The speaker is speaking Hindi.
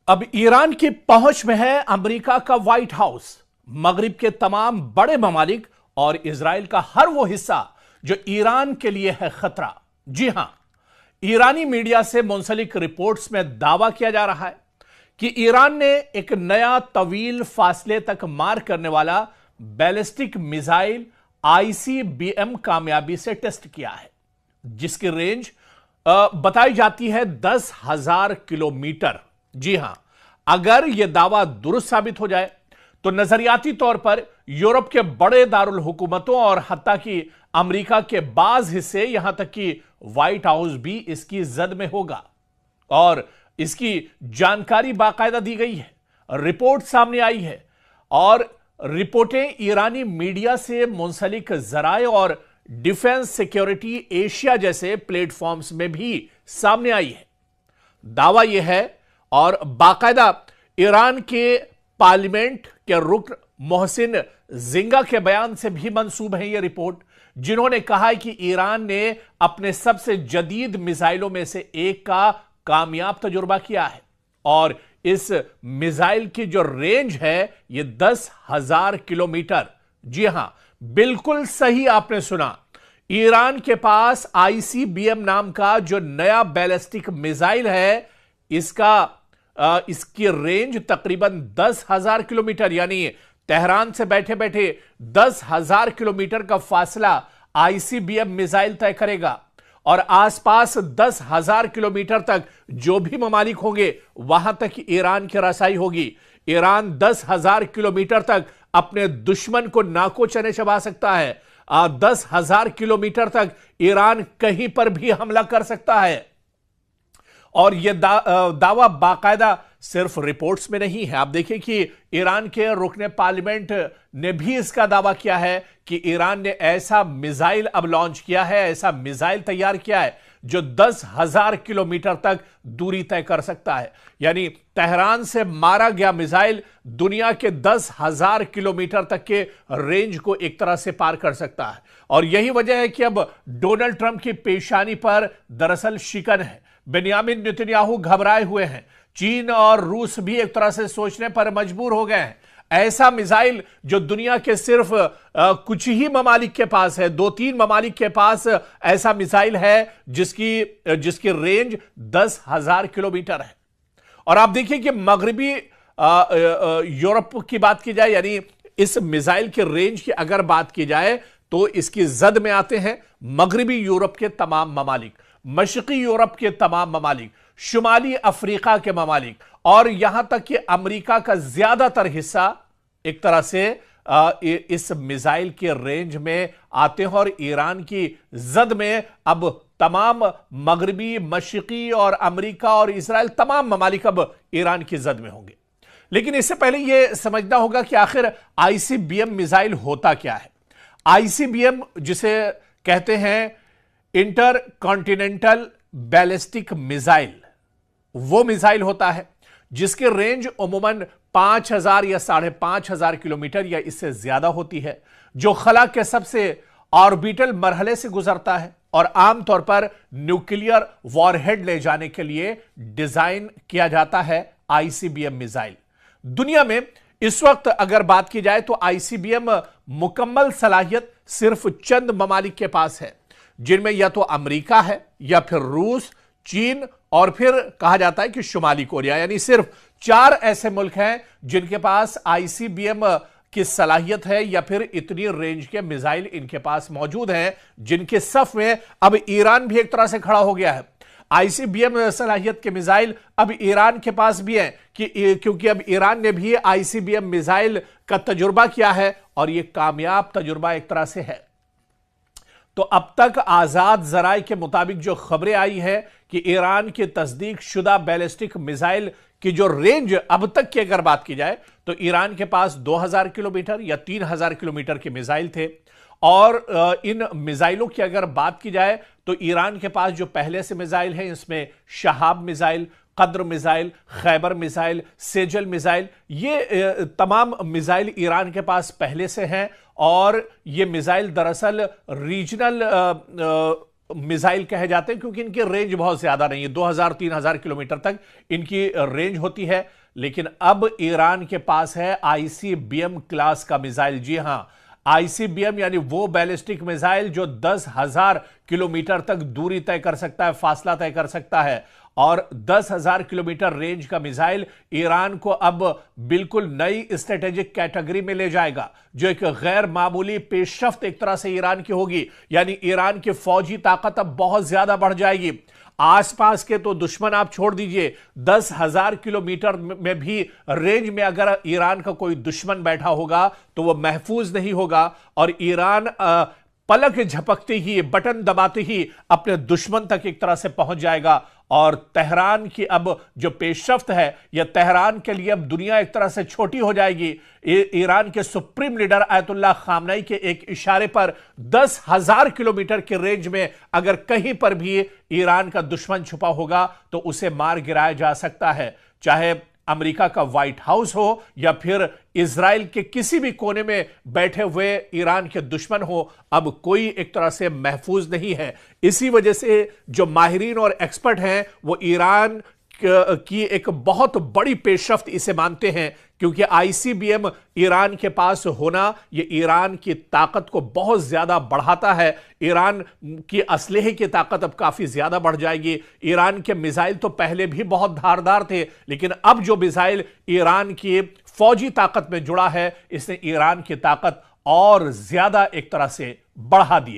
अब ईरान की पहुंच में है अमेरिका का व्हाइट हाउस, मगरिब के तमाम बड़े ममालिक और इजराइल का हर वो हिस्सा जो ईरान के लिए है खतरा। जी हां, ईरानी मीडिया से मुंसलिक रिपोर्ट्स में दावा किया जा रहा है कि ईरान ने एक नया तवील फासले तक मार करने वाला बैलिस्टिक मिसाइल आईसीबीएम कामयाबी से टेस्ट किया है, जिसकी रेंज बताई जाती है 10,000 किलोमीटर। जी हां, अगर यह दावा दुरुस्त साबित हो जाए तो नजरियाती तौर पर यूरोप के बड़े दारुल हुकूमतों और हत्ता कि अमेरिका के बाज हिस्से, यहां तक कि व्हाइट हाउस भी इसकी जद में होगा। और इसकी जानकारी बाकायदा दी गई है, रिपोर्ट सामने आई है और रिपोर्टें ईरानी मीडिया से मुंसलिक जराए और डिफेंस सिक्योरिटी एशिया जैसे प्लेटफॉर्म्स में भी सामने आई है। दावा यह है और बाकायदा ईरान के पार्लियामेंट के रुकन मोहसिन जिंगा के बयान से भी मंसूब है यह रिपोर्ट, जिन्होंने कहा है कि ईरान ने अपने सबसे जदीद मिसाइलों में से एक का कामयाब तजुर्बा किया है और इस मिसाइल की जो रेंज है यह 10,000 किलोमीटर। जी हां, बिल्कुल सही आपने सुना, ईरान के पास आईसीबीएम नाम का जो नया बैलिस्टिक मिसाइल है, इसकी रेंज तकरीबन 10,000 किलोमीटर, यानी तेहरान से बैठे बैठे 10,000 किलोमीटर का फासला आईसीबीएम मिसाइल तय करेगा और आसपास 10,000 किलोमीटर तक जो भी ममालिक होंगे वहां तक ईरान की रसाई होगी। ईरान 10,000 किलोमीटर तक अपने दुश्मन को नाको चने चबा सकता है। 10,000 किलोमीटर तक ईरान कहीं पर भी हमला कर सकता है। और यह दावा बाकायदा सिर्फ रिपोर्ट्स में नहीं है। आप देखिए कि ईरान के रुकने पार्लियामेंट ने भी इसका दावा किया है कि ईरान ने ऐसा मिसाइल अब लॉन्च किया है, ऐसा मिसाइल तैयार किया है जो 10,000 किलोमीटर तक दूरी तय कर सकता है। यानी तेहरान से मारा गया मिसाइल दुनिया के 10,000 किलोमीटर तक के रेंज को एक तरह से पार कर सकता है। और यही वजह है कि अब डोनाल्ड ट्रंप की पेशानी पर दरअसल शिकन है। बेनियामिन नेतन्याहू घबराए हुए हैं। चीन और रूस भी एक तरह से सोचने पर मजबूर हो गए हैं। ऐसा मिसाइल जो दुनिया के सिर्फ कुछ ही ममालिक के पास है, 2-3 ममालिक के पास ऐसा मिसाइल है जिसकी रेंज 10,000 किलोमीटर है। और आप देखिए कि मगरबी यूरोप की बात की जाए, यानी इस मिसाइल के रेंज की अगर बात की जाए तो इसकी जद में आते हैं मगरबी यूरोप के तमाम ममालिक, मशरकी यूरोप के तमाम ममालिक, शुमाली अफ्रीका के ममालिक और यहां तक कि अमेरिका का ज्यादातर हिस्सा एक तरह से इस मिसाइल के रेंज में आते हैं। और ईरान की जद में अब तमाम मगरबी, मशरकी और अमेरिका और इजराइल, तमाम ममालिक अब ईरान की जद में होंगे। लेकिन इससे पहले यह समझना होगा कि आखिर आईसीबीएम मिसाइल होता क्या है। आईसीबीएम जिसे कहते हैं इंटर कॉन्टिनेंटल बैलिस्टिक मिसाइल, वो मिसाइल होता है जिसकी रेंज अमूमन 5,000 या 5,500 किलोमीटर या इससे ज्यादा होती है, जो खला के सबसे ऑर्बिटल मरहले से गुजरता है और आमतौर पर न्यूक्लियर वॉरहेड ले जाने के लिए डिजाइन किया जाता है आईसीबीएम मिसाइल। दुनिया में इस वक्त अगर बात की जाए तो आईसीबीएम मुकम्मल सलाहियत सिर्फ चंद ममालिक के पास है, जिनमें या तो अमेरिका है या फिर रूस, चीन और फिर कहा जाता है कि शुमाली कोरिया। यानी सिर्फ 4 ऐसे मुल्क हैं जिनके पास आईसीबीएम की सलाहियत है या फिर इतनी रेंज के मिसाइल इनके पास मौजूद हैं, जिनके सफ में अब ईरान भी एक तरह से खड़ा हो गया है। आईसीबीएम सलाहियत के मिसाइल अब ईरान के पास भी हैं क्योंकि अब ईरान ने भी आईसीबीएम मिसाइल का तजुर्बा किया है और यह कामयाब तजुर्बा एक तरह से है। तो अब तक आजाद जराए के मुताबिक जो खबरें आई है कि ईरान की तस्दीक शुदा बैलिस्टिक मिसाइल की जो रेंज अब तक की अगर बात की जाए तो ईरान के पास 2,000 किलोमीटर या 3,000 किलोमीटर के मिसाइल थे। और इन मिसाइलों की अगर बात की जाए तो ईरान के पास जो पहले से मिसाइल हैं, इसमें शहाब मिसाइल, कद्र missile, Khyber missile, Sejal missile, ये तमाम मिसाइल ईरान के पास पहले से हैं। और ये मिसाइल दरअसल रीजनल मिसाइल कहे जाते हैं क्योंकि इनकी रेंज बहुत ज्यादा नहीं है, 2000-3000 किलोमीटर तक इनकी रेंज होती है। लेकिन अब ईरान के पास है आईसीबीएम क्लास का मिसाइल। जी हां, आईसीबीएम यानी वो बैलिस्टिक मिसाइल जो 10,000 किलोमीटर तक दूरी तय कर सकता है, फासला तय कर सकता है। और 10,000 किलोमीटर रेंज का मिसाइल ईरान को अब बिल्कुल नई स्ट्रेटेजिक कैटेगरी में ले जाएगा, जो एक गैर मामूली पेशरफ्त एक तरह से ईरान की होगी। यानी ईरान की फौजी ताकत अब बहुत ज्यादा बढ़ जाएगी। आसपास के तो दुश्मन आप छोड़ दीजिए, 10,000 किलोमीटर में भी रेंज में अगर ईरान का कोई दुश्मन बैठा होगा तो वह महफूज नहीं होगा। और ईरान पलक झपकते ही, बटन दबाते ही अपने दुश्मन तक एक तरह से पहुंच जाएगा। और तेहरान की अब जो पेशरफ्त है, यह तेहरान के लिए अब दुनिया एक तरह से छोटी हो जाएगी। ईरान के सुप्रीम लीडर आयतुल्लाह खामनेई के एक इशारे पर 10,000 किलोमीटर की रेंज में अगर कहीं पर भी ईरान का दुश्मन छुपा होगा तो उसे मार गिराया जा सकता है। चाहे अमेरिका का व्हाइट हाउस हो या फिर इजराइल के किसी भी कोने में बैठे हुए ईरान के दुश्मन हो, अब कोई एक तरह से महफूज नहीं है। इसी वजह से जो माहिरीन और एक्सपर्ट हैं वो ईरान की एक बहुत बड़ी पेशरफ्त इसे मानते हैं, क्योंकि आईसीबीएम ईरान के पास होना ये ईरान की ताकत को बहुत ज्यादा बढ़ाता है। ईरान की असलहे की ताकत अब काफी ज्यादा बढ़ जाएगी। ईरान के मिसाइल तो पहले भी बहुत धारदार थे, लेकिन अब जो मिसाइल ईरान की फौजी ताकत में जुड़ा है, इसने ईरान की ताकत और ज्यादा एक तरह से बढ़ा दी।